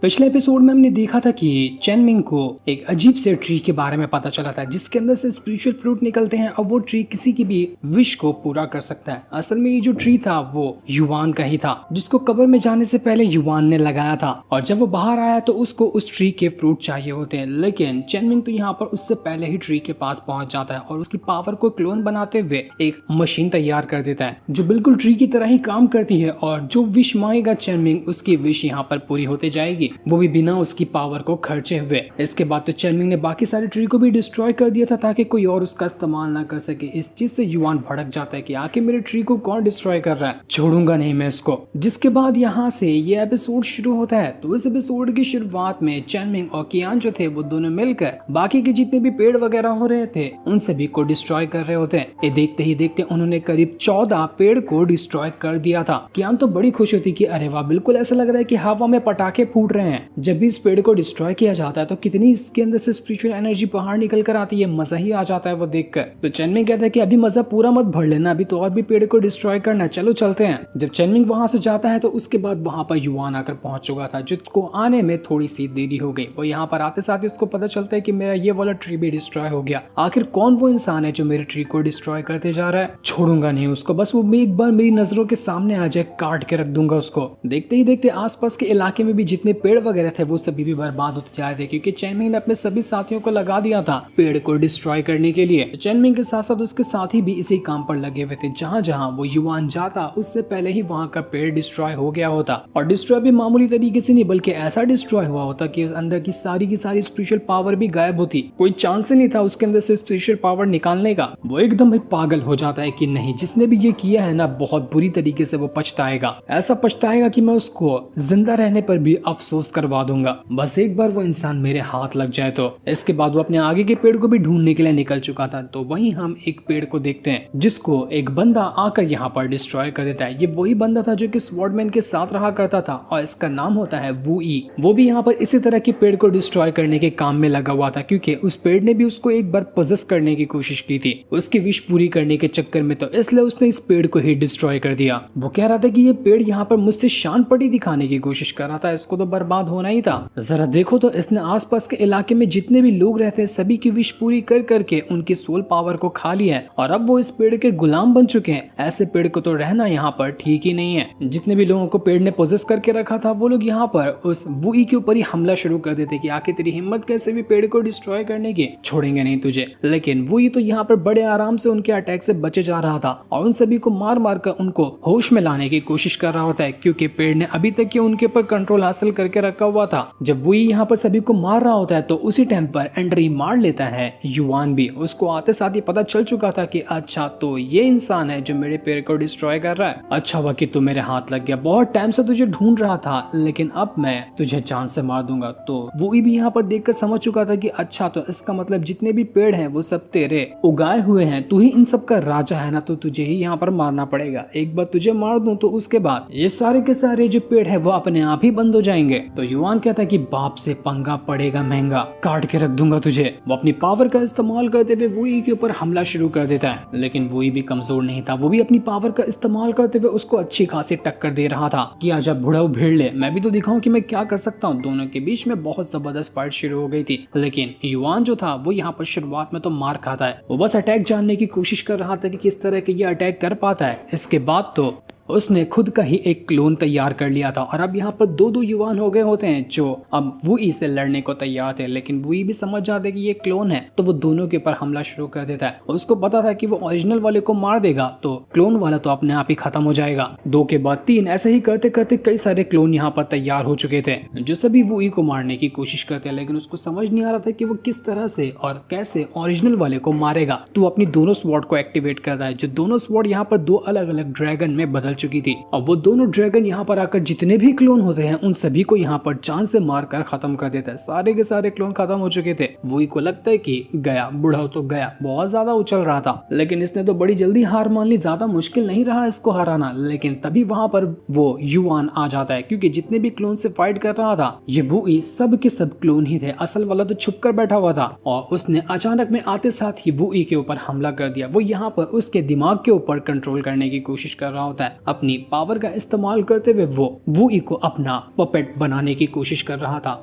पिछले एपिसोड में हमने देखा था कि चेनमिंग को एक अजीब से ट्री के बारे में पता चला था जिसके अंदर से स्पिरिचुअल फ्रूट निकलते हैं और वो ट्री किसी की भी विश को पूरा कर सकता है। असल में ये जो ट्री था वो युवान का ही था जिसको कब्र में जाने से पहले युवान ने लगाया था और जब वो बाहर आया तो उसको उस ट्री के फ्रूट चाहिए होते हैं। लेकिन चेनमिंग तो यहाँ पर उससे पहले ही ट्री के पास पहुंच जाता है और उसकी पावर को क्लोन बनाते हुए एक मशीन तैयार कर देता है जो बिल्कुल ट्री की तरह ही काम करती है और जो विश मांगेगा चेनमिंग उसकी विश यहाँ पर पूरी होती जाएगी, वो भी बिना उसकी पावर को खर्चे हुए। इसके बाद तो चेनमिंग ने बाकी सारे ट्री को भी डिस्ट्रॉय कर दिया था ताकि कोई और उसका इस्तेमाल ना कर सके। इस चीज से युवान भड़क जाता है कि आखिर मेरे ट्री को कौन डिस्ट्रॉय कर रहा है, छोड़ूंगा नहीं मैं इसको। जिसके बाद यहाँ से ये एपिसोड शुरू होता है। तो इस एपिसोड की शुरुआत में चेनमिंग और कियान जो थे वो दोनों मिलकर बाकी के जितने भी पेड़ वगैरह हो रहे थे उन सभी को डिस्ट्रॉय कर रहे होते हैं। ये देखते ही देखते उन्होंने करीब 14 पेड़ को डिस्ट्रॉय कर दिया था। कियान तो बड़ी खुश होती कि अरे वाह, बिल्कुल ऐसा लग रहा है कि हवा में पटाखे फूट रहे हैं। जब भी इस पेड़ को डिस्ट्रॉय किया जाता है तो कितनी इसके अंदर से स्पिरिचुअल एनर्जी बाहर निकल कर आती है, मजा ही आ जाता है वो देखकर। तो चेनमिंग कहता है कि अभी मजा पूरा मत भर लेना, अभी तो और भी पेड़ को डिस्ट्रॉय करना, चलो चलते हैं। जब चेनमिंग वहां से जाता है तो उसके बाद वहां पर युवान आकर पहुंच चुका था जिसको आने में थोड़ी सी देरी हो गई। वो यहाँ पर आते साथ उसको पता चलता है कि मेरा ये वाला ट्री भी डिस्ट्रॉय हो गया। आखिर कौन वो इंसान है जो मेरे ट्री को डिस्ट्रॉय करते जा रहा है, छोड़ूंगा नहीं उसको, बस वो एक बार मेरी नजरों के सामने आ जाए काट के रख दूंगा उसको। देखते ही देखते आसपास के इलाके में भी जितने पेड़ वगैरह थे वो सभी भी बर्बाद होते जा रहे थे क्योंकि चेनमिंग ने अपने सभी साथियों को लगा दिया था पेड़ को डिस्ट्रॉय करने के लिए। चेनमिंग के साथ साथ उसके साथी भी इसी काम पर लगे हुए थे। जहां जहां वो युवान जाता उससे पहले ही वहां का पेड़ डिस्ट्रॉय हो गया होता और डिस्ट्रॉय भी मामूली तरीके से नहीं बल्कि ऐसा डिस्ट्रॉय हुआ होता कि उस अंदर की सारी स्पिरिचुअल पावर भी गायब होती। कोई चांस ही नहीं था उसके अंदर से स्पिरिचुअल पावर निकालने का। वो एकदम ही पागल हो जाता है कि नहीं, जिसने भी ये किया है ना बहुत बुरी तरीके से वो पछताएगा, ऐसा पछताएगा कि मैं उसको जिंदा रहने पर भी अफसोस करवा दूंगा, बस एक बार वो इंसान मेरे हाथ लग जाए तो। इसके बाद वो अपने आगे के पेड़ को भी ढूंढने के लिए निकल चुका था। तो वहीं हम एक पेड़ को देखते हैं जिसको एक बंदा आकर यहाँ पर डिस्ट्रॉय कर देता है। ये वही बंदा था जो कि स्वॉर्डमैन के साथ रहा करता था और इसका नाम होता है वू ई। वो भी यहाँ पर इसी तरह के पेड़ को डिस्ट्रॉय करने के काम में लगा हुआ था क्योंकि उस पेड़ ने भी उसको एक बार पोजेस करने की कोशिश की थी उसकी विश पूरी करने के चक्कर में, तो इसलिए उसने इस पेड़ को ही डिस्ट्रॉय कर दिया। वो कह रहा था कि ये पेड़ यहाँ पर मुझसे शान पड़ी दिखाने की कोशिश कर रहा था, इसको तो बर्बाद होना ही था। जरा देखो तो इसने आसपास के इलाके में जितने भी लोग रहते हैं सभी की विश पूरी कर करके उनकी सोल पावर को खा लिया है और अब वो इस पेड़ के गुलाम बन चुके हैं। ऐसे पेड़ को तो रहना यहाँ पर ठीक ही नहीं है। जितने भी लोगों को पेड़ ने पोजेस करके रखा था वो लोग यहाँ पर उस वुई के ऊपर ही हमला शुरू कर देते कि आखिर तेरी हिम्मत कैसे भी पेड़ को डिस्ट्रॉय करने की, छोड़ेंगे नहीं तुझे। लेकिन वुई तो यहाँ पर बड़े आराम से उनके अटैक से बचे जा रहा था और उन सभी को मार मार कर उनको होश में लाने की कोशिश कर रहा होता है क्योंकि पेड़ ने अभी तक के उनके ऊपर कंट्रोल हासिल करके रखा हुआ था। जब वुई यहाँ पर सभी को मार रहा होता है तो उसी टाइम पर एंड्री मार लेता है युवान भी। उसको आते साथ ही पता चल चुका था कि अच्छा तो ये इंसान है जो मेरे पेड़ को डिस्ट्रॉय कर रहा है। अच्छा हुआ कि तू मेरे हाथ लग गया, बहुत टाइम से तुझे ढूंढ रहा था लेकिन अब मैं तुझे जान से मार दूंगा। तो वो भी यहाँ पर देखकर समझ चुका था कि अच्छा तो इसका मतलब जितने भी पेड़ हैं वो सब तेरे उगाए हुए हैं, तू ही इन सब का राजा है ना, तो तुझे ही यहाँ पर मारना पड़ेगा। एक बार तुझे मार दूं तो उसके बाद ये सारे के सारे जो पेड़ है वो अपने आप ही बंद हो जाएंगे। तो युवान कहता है कि बाप से पंगा पड़ेगा महंगा, काट के रख दूंगा तुझे। वो अपनी पावर का इस्तेमाल करते हुए वुई के ऊपर हमला शुरू कर देता है लेकिन वुई भी कमजोर नहीं था। वो भी अपनी पावर का इस्तेमाल करते हुए उसको अच्छी खासी टक्कर दे रहा था कि आजा बुढ़ाऊ भिड़ ले, मैं भी तो दिखाऊं कि मैं क्या कर सकता हूँ। दोनों के बीच में बहुत जबरदस्त फाइट शुरू हो गई थी लेकिन युवान जो था वो यहाँ पर शुरुआत में तो मार खाता है। वो बस अटैक जानने की कोशिश कर रहा था कि किस तरह के ये अटैक कर पाता है। इसके बाद तो उसने खुद का ही एक क्लोन तैयार कर लिया था और अब यहाँ पर दो युवान हो गए होते हैं जो अब वुई से लड़ने को तैयार थे। लेकिन वुई भी समझ जाते कि ये क्लोन है तो वो दोनों के ऊपर हमला शुरू कर देता है। उसको पता था कि वो ओरिजिनल वाले को मार देगा तो क्लोन वाला तो अपने आप ही खत्म हो जाएगा। 2 के बाद 3 ऐसे ही करते करते कई सारे क्लोन यहाँ पर तैयार हो चुके थे जो सभी वुई को मारने की कोशिश करते हैं लेकिन उसको समझ नहीं आ रहा था कि वो किस तरह से और कैसे ओरिजिनल वाले को मारेगा। तो अपनी दोनों स्वॉर्ड को एक्टिवेट करता है जो दोनों स्वॉर्ड यहाँ पर 2 अलग अलग ड्रैगन में बदल चुकी थी और वो दोनों ड्रैगन यहाँ पर आकर जितने भी क्लोन होते हैं उन सभी को यहाँ पर जान से मारकर खत्म कर देता है। सारे के सारे क्लोन खत्म हो चुके थे। वही को लगता है कि गया, बूढ़ा तो गया, बहुत ज्यादा उछल रहा था लेकिन इसने तो बड़ी जल्दी हार मान ली, ज्यादा मुश्किल नहीं रहा इसको हराना। लेकिन तभी वहां पर वो युवान आ जाता है क्योंकि जितने भी क्लोन से फाइट कर रहा था ये वुई सब के सब क्लोन ही थे, असल वाला तो छुप कर बैठा हुआ था और उसने अचानक में आते साथ ही वुई के ऊपर हमला कर दिया। वो यहाँ पर उसके दिमाग के ऊपर कंट्रोल करने की कोशिश कर रहा होता है। अपनी पावर का इस्तेमाल करते हुए वो वुई को अपना पपेट बनाने की कोशिश कर रहा था।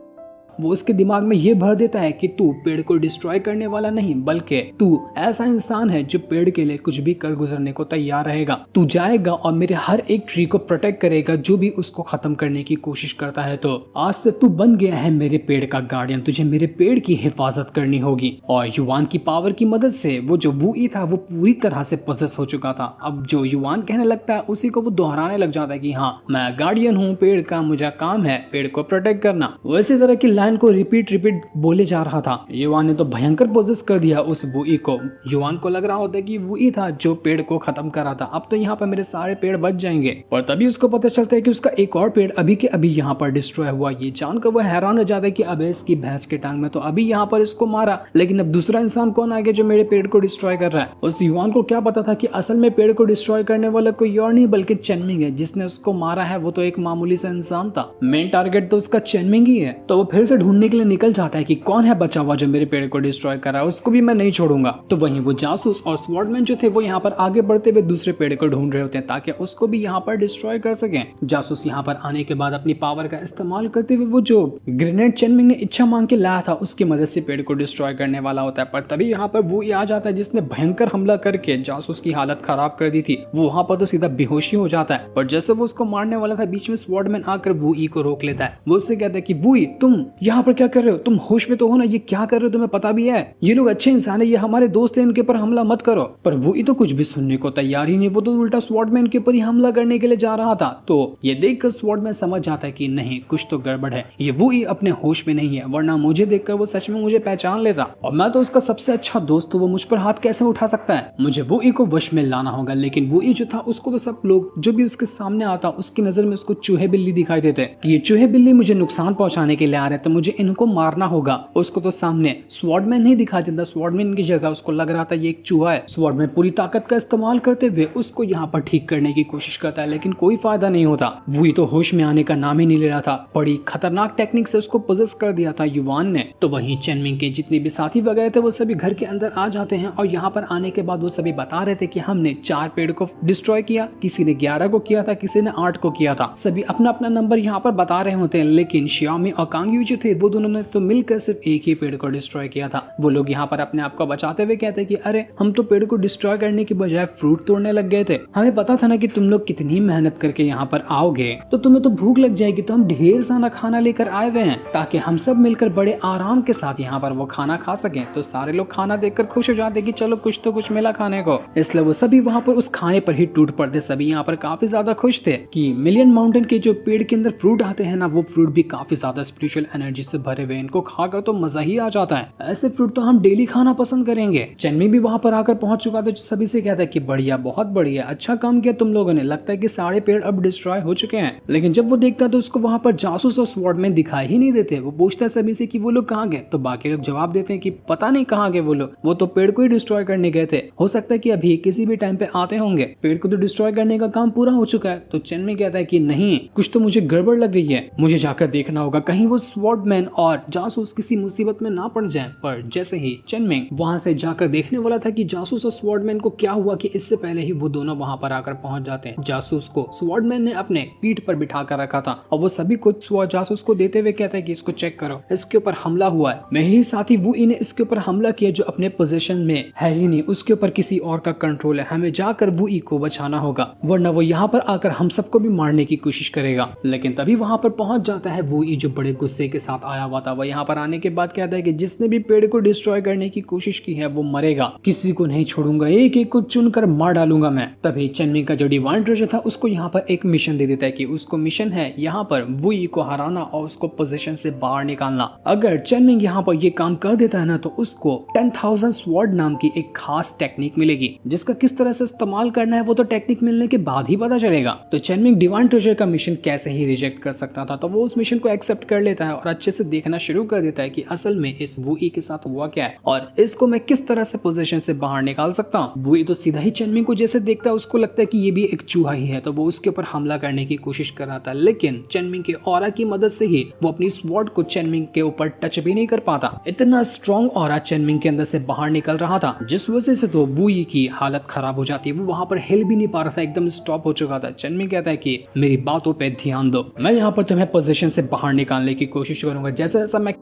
वो उसके दिमाग में ये भर देता है कि तू पेड़ को डिस्ट्रॉय करने वाला नहीं, बल्कि तू ऐसा इंसान है जो पेड़ के लिए कुछ भी कर गुजरने को तैयार रहेगा। तू जाएगा और मेरे हर एक ट्री को प्रोटेक्ट करेगा जो भी उसको खत्म करने की कोशिश करता है। तो आज से तू बन गया है मेरे पेड़ का गार्डियन, तुझे मेरे पेड़ की हिफाजत करनी होगी। और युवान की पावर की मदद से वो जो वुई था वो पूरी तरह से पोसेस हो चुका था। अब जो युवान कहने लगता है उसी को वो दोहराने लग जाता है कि हाँ, मैं गार्डियन हूँ पेड़ का, मुझे काम है पेड़ को प्रोटेक्ट करना। वैसी तरह की लाइन को रिपीट बोले जा रहा था। युवान ने तो भयंकर पोजेस कर दिया उस वुई को। युवान को लग रहा होता है कि वुई था जो पेड़ को खत्म कर रहा था, अब तो यहाँ पर मेरे सारे पेड़ बच जाएंगे। पर तभी उसको पता चलता है कि उसका एक और पेड़ अभी के अभी यहाँ पर डिस्ट्रॉय हुआ। ये जानकर वो हैरान हो जाता है कि अबे इसकी भैंस के टांग में तो अभी यहाँ पर इसको मारा, लेकिन अब दूसरा इंसान कौन आ गया जो मेरे पेड़ को डिस्ट्रॉय कर रहा है। उस युवान को क्या पता था कि असल में पेड़ को डिस्ट्रॉय करने वाला कोई और नहीं बल्कि चेनमिंग है। जिसने उसको मारा है वो तो एक मामूली सा इंसान था, मेन टारगेट तो उसका चेनमिंग ही है। तो वो फिर से ढूंढने के लिए निकल जाता है कि कौन है बचा हुआ जो मेरे पेड़ को डिस्ट्रॉय कर रहा है, उसको भी मैं नहीं छोड़ूंगा। तो वहीं वो जासूस और स्वॉर्डमैन जो थे वो यहाँ पर आगे बढ़ते हुए दूसरे पेड़ को ढूंढ रहे होते हैं ताकि उसको भी यहाँ पर डिस्ट्रॉय कर सकें। जासूस यहाँ पर आने के बाद अपनी पावर का इस्तेमाल करते हुए वो जो ग्रेनेड चेनमिंग ने इच्छा मांग के लाया था उसकी मदद से पेड़ को डिस्ट्रॉय करने वाला होता है। पर तभी यहाँ पर वो आ जाता है जिसने भयंकर हमला करके जासूस की हालत खराब कर दी थी। वो वहाँ पर तो सीधा बेहोशी हो जाता है। पर जैसे वो उसको मारने वाला था बीच में स्वॉर्डमैन आकर वुई को रोक लेता है। वो उससे कहता है कि वुई, तुम यहाँ पर क्या कर रहे हो? तुम होश में तो हो ना? ये क्या कर रहे हो? तुम्हें पता भी है ये लोग अच्छे इंसान है, ये हमारे दोस्त हैं, इनके ऊपर हमला मत करो। पर वुई तो कुछ भी सुनने को तैयार ही नहीं। वो तो उल्टा स्वॉर्डमैन के ऊपर ही हमला करने के लिए जा रहा था। तो ये देखकर स्वॉर्डमैन समझ जाता है कि नहीं, कुछ तो गड़बड़ है, ये वुई अपने होश में नहीं है, वरना मुझे देखकर वो सच में मुझे पहचान लेता और मैं तो उसका सबसे अच्छा दोस्त हूँ, वो मुझ पर हाथ कैसे उठा सकता है? मुझे वुई को वश में लाना होगा। लेकिन वुई जो था उसको तो सब लोग जो भी उसके सामने आता उसकी नजर में उसको चूहे बिल्ली दिखाई देते। ये चूहे बिल्ली मुझे नुकसान पहुंचाने के लिए आ रहे तो मुझे इनको मारना होगा। उसको तो सामने स्वॉर्डमैन नहीं दिखाई देता, स्वॉर्डमैन की जगह उसको लग रहा था ये एक चूहा है। स्वॉर्डमैन पूरी ताकत का इस्तेमाल करते हुए उसको यहाँ पर ठीक करने की कोशिश करता है लेकिन कोई फायदा नहीं होता। वुई तो होश में आने का नाम ही नहीं ले रहा था। बड़ी खतरनाक टेक्निक से उसको पोजेस कर दिया था युवान ने। तो वहीं चेनमिंग के जितने भी साथी वगैरह थे वो सभी घर के अंदर आ जाते हैं और यहाँ पर आने के बाद वो सभी बता रहे थे कि हमने 4 पेड़ को डिस्ट्रॉय किया, किसी ने 11 को किया था, किसी ने 8 को किया था। सभी अपना अपना नंबर यहाँ पर बता रहे होते हैं। लेकिन शियामी और कांगयू जो थे वो दोनों ने तो मिलकर सिर्फ एक ही पेड़ को डिस्ट्रॉय किया था। वो लोग यहाँ पर अपने आप को बचाते हुए कहते हैं कि अरे हम तो पेड़ को डिस्ट्रॉय करने की बजाय फ्रूट तोड़ने लग गए थे। हमें पता था ना कि तुम लोग कितनी मेहनत करके यहाँ पर आओगे तो तुम्हें तो भूख लग जाएगी, तो हम ढेर सारा खाना लेकर आए हुए हैं ताकि हम सब मिलकर बड़े आराम के साथ यहाँ पर वो खाना खा सकें। तो सारे लोग खाना देखकर खुश हो जाते कि चलो कुछ तो कुछ मिला खाने को। इसलिए वो सभी वहाँ पर उस खाने पर ही टूट पड़ते। सभी यहाँ पर काफी ज्यादा खुश थे कि मिलियन माउंटेन के जो पेड़ के अंदर फ्रूट आते हैं ना, वो फ्रूट भी काफी ज्यादा स्पिरिचुअल एनर्जी से भरे हुए, इनको खाकर तो मजा ही आ जाता है। ऐसे फ्रूट तो हम डेली खाना पसंद करेंगे। चेनमिंग भी वहाँ पर आकर पहुंच चुका था, जो सभी से कहता है कि बढ़िया, बहुत बढ़िया, अच्छा काम किया तुम लोगों ने, लगता है कि सारे पेड़ अब डिस्ट्रॉय हो चुके हैं। लेकिन जब वो देखता है तो उसको वहाँ पर जासूस और स्वॉर्डमैन दिखाई ही नहीं देते। वो पूछता है सभी से कि वो लोग कहाँ गए, तो बाकी लोग जवाब देते हैं कि पता नहीं कहाँ गए वो लोग, वो तो पेड़ को ही डिस्ट्रॉय करने गए थे, हो सकता है कि अभी किसी भी टाइम पे आते होंगे। पेड़ को तो डिस्ट्रॉय करने का काम पूरा हो चुका है। तो चेनमिंग कहता है कि नहीं, कुछ तो मुझे गड़बड़ लग रही है, मुझे जाकर देखना होगा, कहीं वो स्वॉर्डमैन और जासूस किसी मुसीबत में ना पड़ जाए। पर जैसे ही चेनमिंग वहां से जाकर देखने वाला था कि जासूस और स्वॉर्डमैन को क्या हुआ, कि इससे पहले ही वो दोनों वहां पर आकर पहुंच जाते हैं। जासूस को स्वॉर्डमैन ने अपने पीठ पर बिठा कर रखा था और वो सभी कुछ जासूस को देते हुए कहता है कि इसको चेक करो, इसके ऊपर हमला हुआ है। मेरे साथी वुई ने इसके ऊपर हमला किया जो अपने पोजीशन में है ही नहीं, उसके ऊपर किसी और का कंट्रोल है, हमें जाकर वुई को बचाना होगा वरना वो यहाँ पर आकर हम सबको भी मारने की कोशिश करेगा। लेकिन तभी वहां पर पहुंच जाता है वुई जो बड़े गुस्से के साथ आया हुआ था। वह यहाँ पर आने के बाद कहता है कि जिसने भी पेड़ को डिस्ट्रॉय करने की कोशिश की है वो मरेगा, किसी को नहीं छोड़ूंगा, एक एक को चुनकर मार डालूंगा मैं। तभी चेनमिंग का जो डिवाइन ट्रेजर था उसको यहाँ पर एक मिशन दे देता है कि उसको मिशन है यहाँ पर वुई को हराना और उसको पोजीशन से बाहर निकालना। अगर चेनमिंग यहाँ पर ये काम कर देता है ना तो उसको 10,000 स्वॉर्ड नाम की एक खास टेक्निक मिलेगी, जिसका किस तरह से इस्तेमाल करना है वो तो टेक्निक मिलने के बाद ही पता चलेगा। तो चेनमिंग डिवाइन ट्रेजर का मिशन कैसे ही रिजेक्ट कर सकता था, तो वो उस मिशन को एक्सेप्ट कर लेता है और अच्छे से देखना शुरू कर देता है कि असल में इस वुई के साथ हुआ क्या है और इसको मैं किस तरह से पोजीशन से बाहर निकाल सकता हूँ। वुई तो सीधा ही चेनमिंग को जैसे देखता है उसको लगता है कि ये भी एक चूहा ही है, तो वो उसके ऊपर हमला करने की कोशिश कर रहा था, लेकिन चेनमिंग के ऑरा की मदद से ही वो अपनी स्वॉर्ड को चेनमिंग के ऊपर टच भी नहीं कर पाता। इतना स्ट्रॉन्ग ऑरा चेनमिंग के अंदर से बाहर निकल रहा था जिस वजह से तो वुई की हालत खराब हो जाती है। वो वहां पर हिल भी नहीं पा रहा था, एकदम स्टॉप हो चुका था। चेनमिंग कहता है कि मेरी बातों पे ध्यान दो, मैं यहाँ पर तुम्हें पोजीशन से बाहर निकालने की कोशिश करूंगा, जैसा जैसा मैं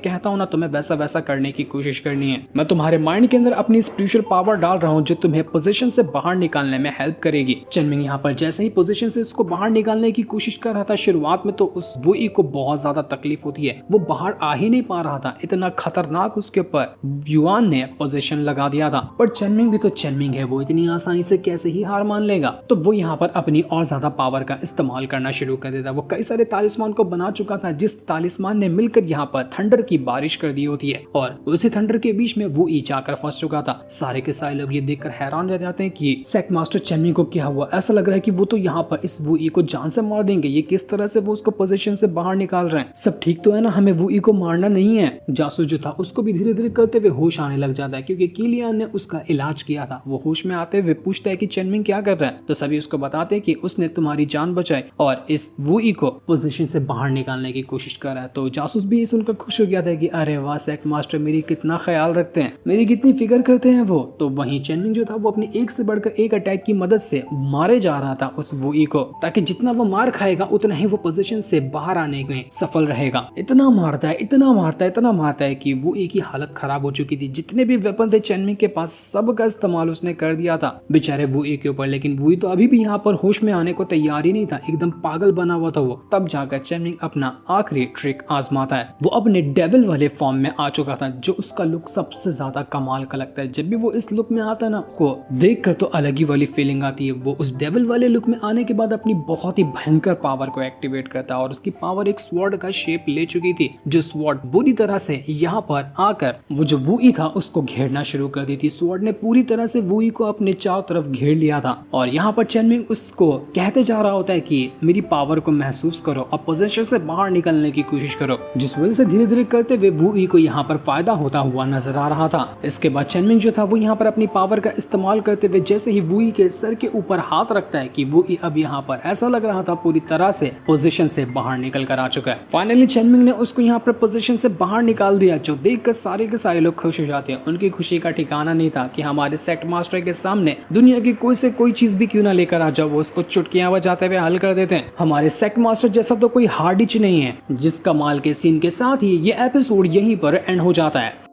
कहता हूँ ना तुम्हें वैसा वैसा करने की कोशिश करनी है। मैं तुम्हारे माइंड के अंदर अपनी स्पिरिचुअल पावर डाल रहा हूँ जो तुम्हें पोजीशन से बाहर निकालने में हेल्प करेगी। चेनमिंग यहाँ पर जैसे ही पोजीशन से इसको बाहर निकालने की कोशिश कर रहा था, शुरुआत में तो उस वुई को बहुत ज्यादा तकलीफ होती है, वो बाहर आ ही नहीं पा रहा था, इतना खतरनाक उसके ऊपर युआन ने पोजीशन लगा दिया था। पर चेनमिंग भी तो चेनमिंग है, वो इतनी आसानी से कैसे ही हार मान लेगा। तो वो यहाँ पर अपनी और ज्यादा पावर का इस्तेमाल करना शुरू कर देता। वो कई सारे तालिस्मान को बना चुका था जिस तालिस्मान ने मिलकर यहाँ पर थंडर की बारिश कर दी होती है, और उसी थंडर के बीच में वो ई जाकर फंस चुका था। सारे के सारे लोग ये देखकर हैरान रह जाते हैं कि सेक्ट मास्टर चेनमिंग को क्या हुआ। ऐसा लग रहा है कि वो तो यहाँ पर इस वो ई को जान से मार देंगे, ये किस तरह से वो उसको पोजीशन से बाहर निकाल रहे हैं। सब ठीक तो है ना, हमें वो ई को मारना नहीं है। जासूस जो था उसको भी धीरे धीरे करते हुए होश आने लग जाता है क्योंकि किलियन ने उसका इलाज किया था। वो होश में आते हुए पूछता है कि चेनमिंग क्या कर रहा है, तो सभी उसको बताते हैं कि उसने तुम्हारी जान बचाई और इस वो ई को पोजीशन से बाहर निकालने की कोशिश कर रहा है। तो जासूस भी सुनकर खुश हो गया था कि अरे वाह, सेक्ट मास्टर मेरी कितना ख्याल रखते हैं, मेरी कितनी फिक्र करते हैं वो। तो वहीं चेनमिंग जो था वो अपनी एक से बढ़कर एक अटैक की मदद से मारे जा रहा था उस वुई को, ताकि जितना वो मार खाएगा उतना ही वो पोजीशन से बाहर आने में सफल रहेगा। इतना मारता है, इतना मारता है, इतना मारता है कि वुई की हालत खराब हो चुकी थी। जितने भी वेपन थे चेनमिंग के पास सब का इस्तेमाल उसने कर दिया था बेचारे वुई के ऊपर, लेकिन वुई तो अभी भी यहाँ पर होश में आने को तैयार ही नहीं था, एकदम पागल बना हुआ था वो। तब जाकर चेनमिंग अपना आखिरी ट्रिक आजमाता है। वो अपने डेविल वाले फॉर्म में आ चुका था, जो उसका लुक सबसे ज्यादा कमाल का लगता है। जब भी वो इस लुक में आता है ना, को देखकर तो अलग ही वाली फीलिंग आती है। वो उस डेविल वाले लुक में आने के बाद अपनी बहुत ही भयंकर पावर को एक्टिवेट करता है और उसकी पावर एक स्वॉर्ड का शेप ले चुकी थी, जो स्वॉर्ड बुरी तरह से यहाँ पर आकर वो जो वुई था उसको घेरना शुरू कर दी थी। स्वॉर्ड ने पूरी तरह से वुई को अपने चारों तरफ घेर लिया था और यहाँ पर चेनमिंग उसको कहते जा रहा होता है कि मेरी पावर को महसूस करो और पोजीशन से बाहर निकलने की कोशिश करो, जिस वजह से धीरे धीरे करते हुए वुई को यहाँ पर फायदा होता हुआ नजर आ रहा था। इसके बाद चेनमिंग जो था वो यहाँ पर अपनी पावर का इस्तेमाल करते हुए जैसे ही वुई के सर के ऊपर हाथ रखता है कि वुई अब यहाँ पर ऐसा लग रहा था पूरी तरह से पोजीशन से बाहर निकल कर आ चुका है। फाइनली चेनमिंग ने उसको यहाँ पर पोजीशन से बाहर निकाल दिया, जो देखकर सारे के सारे लोग खुश हो जाते हैं। उनकी खुशी का ठिकाना नहीं था कि हमारे सेक्ट मास्टर के सामने दुनिया की कोई से कोई चीज भी क्यों ना लेकर आ जाओ, वो उसको चुटकियां बजाते हुए हल कर देते हैं। हमारे सेक्ट मास्टर जैसा तो कोई हार्डिच नहीं है। जिस कमाल के सीन के साथ ही ये एपिसोड यहीं पर एंड हो जाता है।